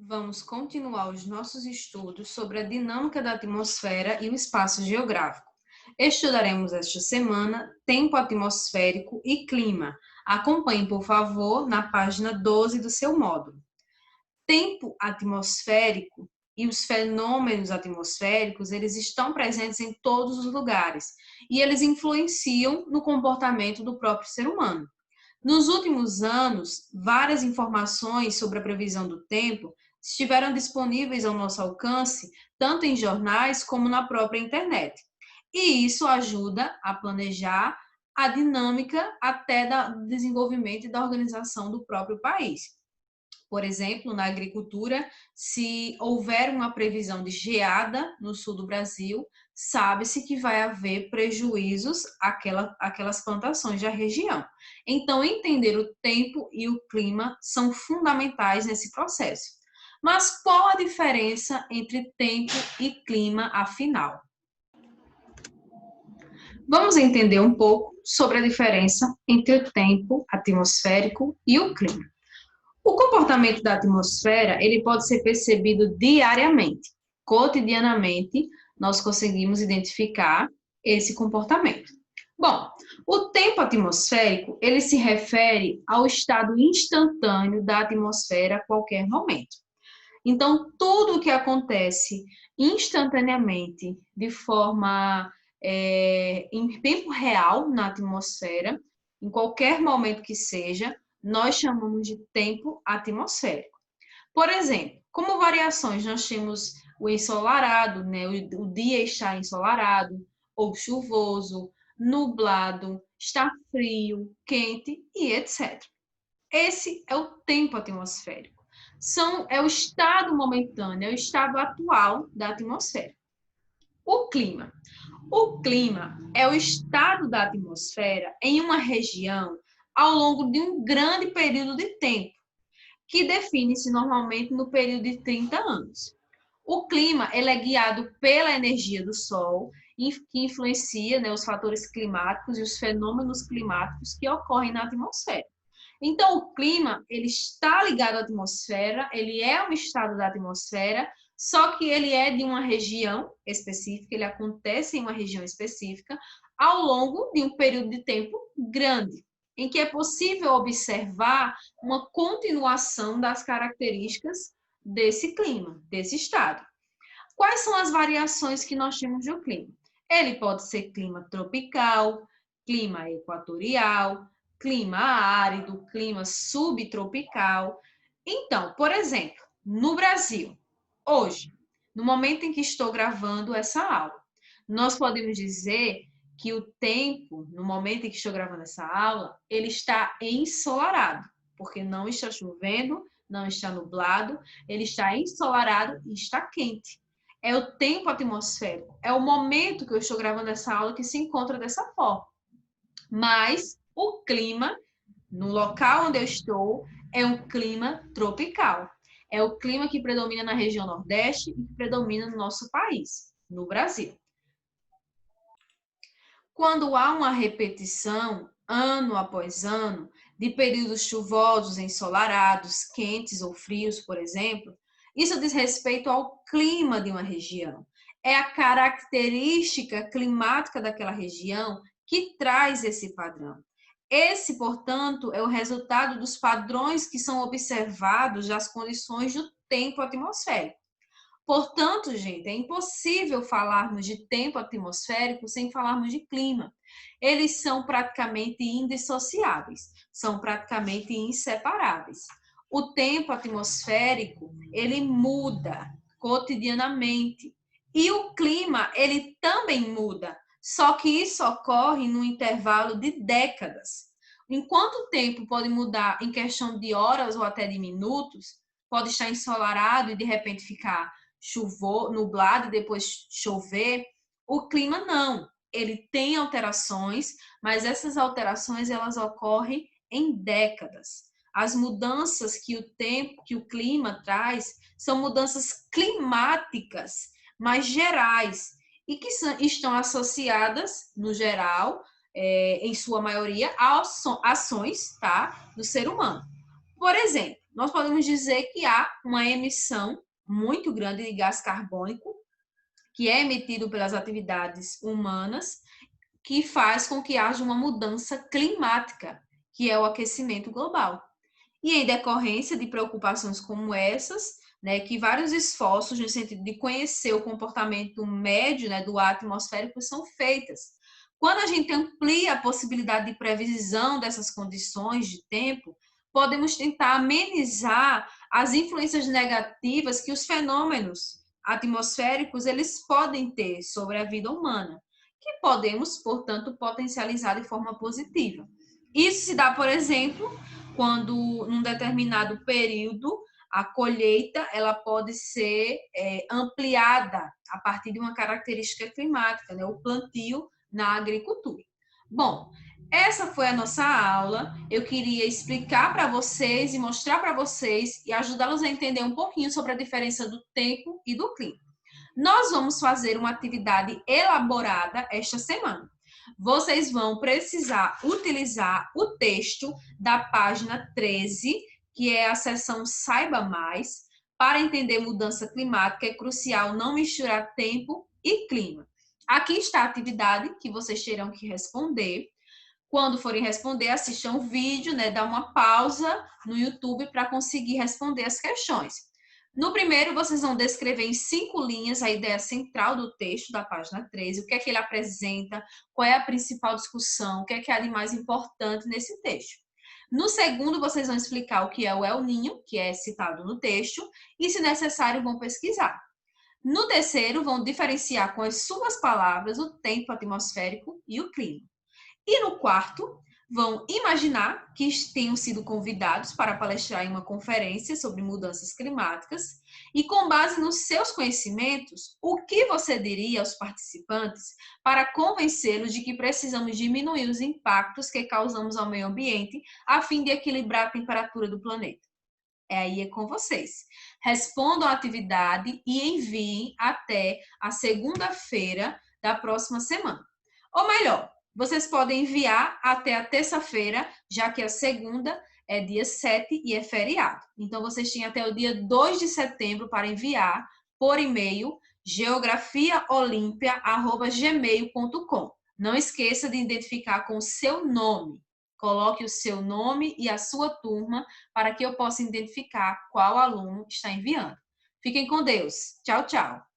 Vamos continuar os nossos estudos sobre a dinâmica da atmosfera e o espaço geográfico. Estudaremos esta semana tempo atmosférico e clima. Acompanhe, por favor, na página 12 do seu módulo. Tempo atmosférico e os fenômenos atmosféricos, eles estão presentes em todos os lugares e eles influenciam no comportamento do próprio ser humano. Nos últimos anos, várias informações sobre a previsão do tempo estiveram disponíveis ao nosso alcance, tanto em jornais como na própria internet. E isso ajuda a planejar a dinâmica até do desenvolvimento e da organização do próprio país. Por exemplo, na agricultura, se houver uma previsão de geada no sul do Brasil, sabe-se que vai haver prejuízos àquelas plantações da região. Então, entender o tempo e o clima são fundamentais nesse processo. Mas qual a diferença entre tempo e clima, afinal? Vamos entender um pouco sobre a diferença entre o tempo atmosférico e o clima. O comportamento da atmosfera, ele pode ser percebido diariamente. Cotidianamente, nós conseguimos identificar esse comportamento. Bom, o tempo atmosférico, ele se refere ao estado instantâneo da atmosfera a qualquer momento. Então, tudo o que acontece instantaneamente, de forma em tempo real na atmosfera, em qualquer momento que seja, nós chamamos de tempo atmosférico. Por exemplo, como variações, nós temos o ensolarado, né? O dia está ensolarado, ou chuvoso, nublado, está frio, quente e etc. Esse é o tempo atmosférico. É o estado momentâneo, é o estado atual da atmosfera. O clima. O clima é o estado da atmosfera em uma região ao longo de um grande período de tempo, que define-se normalmente no período de 30 anos. O clima ele é guiado pela energia do Sol, que influencia, né, os fatores climáticos e os fenômenos climáticos que ocorrem na atmosfera. Então, o clima, ele está ligado à atmosfera, ele é um estado da atmosfera, só que ele é de uma região específica, ele acontece em uma região específica, ao longo de um período de tempo grande, em que é possível observar uma continuação das características desse clima, desse estado. Quais são as variações que nós temos do clima? Ele pode ser clima tropical, clima equatorial, clima árido, clima subtropical. Então, por exemplo, no Brasil, hoje, no momento em que estou gravando essa aula, nós podemos dizer que o tempo, no momento em que estou gravando essa aula, ele está ensolarado, porque não está chovendo, não está nublado, ele está ensolarado e está quente. É o tempo atmosférico, é o momento que eu estou gravando essa aula que se encontra dessa forma. Mas o clima, no local onde eu estou, é um clima tropical. É o clima que predomina na região Nordeste e que predomina no nosso país, no Brasil. Quando há uma repetição, ano após ano, de períodos chuvosos, ensolarados, quentes ou frios, por exemplo, isso diz respeito ao clima de uma região. É a característica climática daquela região que traz esse padrão. Esse, portanto, é o resultado dos padrões que são observados das condições do tempo atmosférico. Portanto, gente, é impossível falarmos de tempo atmosférico sem falarmos de clima. Eles são praticamente indissociáveis, são praticamente inseparáveis. O tempo atmosférico, ele muda cotidianamente. E o clima, ele também muda, só que isso ocorre num intervalo de décadas. Enquanto o tempo pode mudar em questão de horas ou até de minutos, pode estar ensolarado e de repente ficar nublado e depois chover, o clima não. Ele tem alterações, mas essas alterações elas ocorrem em décadas. As mudanças que o tempo, que o clima traz, são mudanças climáticas, mais gerais, e que estão associadas, no geral, em sua maioria, a ações, tá, do ser humano. Por exemplo, nós podemos dizer que há uma emissão muito grande de gás carbônico, que é emitido pelas atividades humanas, que faz com que haja uma mudança climática, que é o aquecimento global. E em decorrência de preocupações como essas, né, que vários esforços no sentido de conhecer o comportamento médio, né, do ar atmosférico são feitas. Quando a gente amplia a possibilidade de previsão dessas condições de tempo, podemos tentar amenizar as influências negativas que os fenômenos atmosféricos eles podem ter sobre a vida humana, que podemos, portanto, potencializar de forma positiva. Isso se dá, por exemplo, quando num determinado período a colheita ela pode ser ampliada a partir de uma característica climática, né? O plantio na agricultura. Bom, essa foi a nossa aula. Eu queria explicar para vocês e mostrar para vocês e ajudá-los a entender um pouquinho sobre a diferença do tempo e do clima. Nós vamos fazer uma atividade elaborada esta semana. Vocês vão precisar utilizar o texto da página 13, que é a seção Saiba Mais. Para entender mudança climática, é crucial não misturar tempo e clima. Aqui está a atividade que vocês terão que responder. Quando forem responder, assistam o vídeo, né? Dá uma pausa no YouTube para conseguir responder as questões. No primeiro, vocês vão descrever em 5 linhas a ideia central do texto da página 13, o que é que ele apresenta, qual é a principal discussão, o que é há de mais importante nesse texto. No segundo, vocês vão explicar o que é o El Niño, que é citado no texto, e, se necessário, vão pesquisar. No terceiro, vão diferenciar com as suas palavras o tempo atmosférico e o clima. E no quarto, vão imaginar que tenham sido convidados para palestrar em uma conferência sobre mudanças climáticas e, com base nos seus conhecimentos, o que você diria aos participantes para convencê-los de que precisamos diminuir os impactos que causamos ao meio ambiente a fim de equilibrar a temperatura do planeta? Aí é com vocês. Respondam a atividade e enviem até a segunda-feira da próxima semana. Ou melhor, vocês podem enviar até a terça-feira, já que a segunda é dia 7 e é feriado. Então, vocês têm até o dia 2 de setembro para enviar por e-mail geografiaolimpia@gmail.com. Não esqueça de identificar com o seu nome. Coloque o seu nome e a sua turma para que eu possa identificar qual aluno está enviando. Fiquem com Deus. Tchau, tchau.